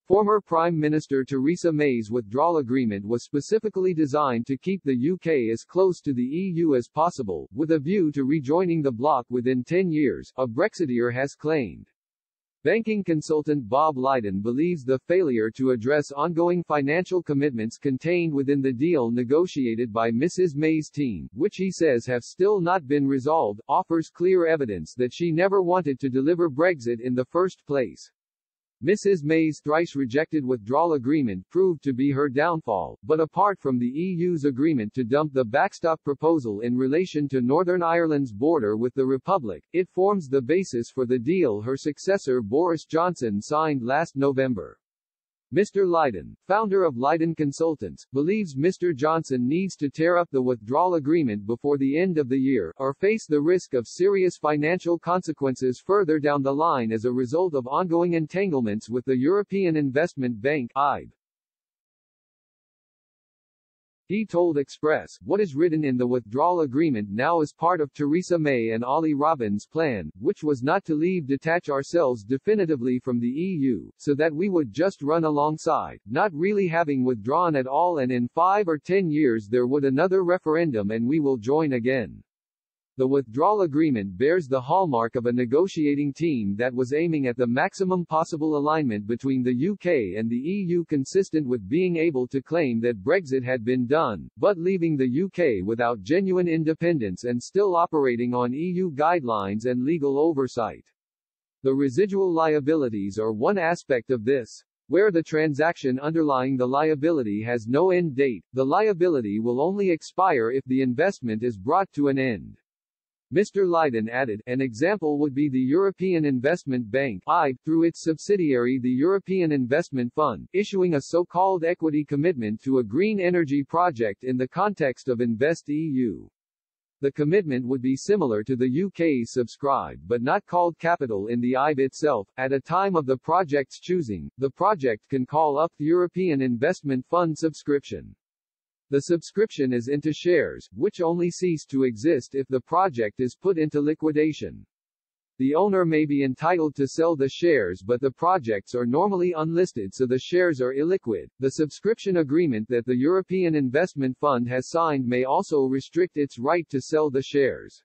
Former Prime Minister Theresa May's withdrawal agreement was specifically designed to keep the UK as close to the EU as possible, with a view to rejoining the bloc within 10 years, a Brexiteer has claimed. Banking consultant Bob Lydon believes the failure to address ongoing financial commitments contained within the deal negotiated by Mrs. May's team, which he says have still not been resolved, offers clear evidence that she never wanted to deliver Brexit in the first place. Mrs. May's thrice-rejected withdrawal agreement proved to be her downfall, but apart from the EU's agreement to dump the backstop proposal in relation to Northern Ireland's border with the Republic, it forms the basis for the deal her successor Boris Johnson signed last November. Mr. Lydon, founder of Lydon Consultants, believes Mr. Johnson needs to tear up the withdrawal agreement before the end of the year, or face the risk of serious financial consequences further down the line as a result of ongoing entanglements with the European Investment Bank (EIB). He told Express, "What is written in the withdrawal agreement now is part of Theresa May and Ollie Robin's plan, which was not to detach ourselves definitively from the EU, so that we would just run alongside, not really having withdrawn at all, and in 5 or 10 years there would another referendum and we will join again." The withdrawal agreement bears the hallmark of a negotiating team that was aiming at the maximum possible alignment between the UK and the EU, consistent with being able to claim that Brexit had been done, but leaving the UK without genuine independence and still operating on EU guidelines and legal oversight. The residual liabilities are one aspect of this. Where the transaction underlying the liability has no end date, the liability will only expire if the investment is brought to an end. Mr. Lydon added, an example would be the European Investment Bank (EIB), through its subsidiary the European Investment Fund, issuing a so-called equity commitment to a green energy project in the context of InvestEU. The commitment would be similar to the UK's subscribed but not called capital in the EIB itself. At a time of the project's choosing, the project can call up the European Investment Fund subscription. The subscription is into shares, which only cease to exist if the project is put into liquidation. The owner may be entitled to sell the shares, but the projects are normally unlisted, so the shares are illiquid. The subscription agreement that the European Investment Fund has signed may also restrict its right to sell the shares.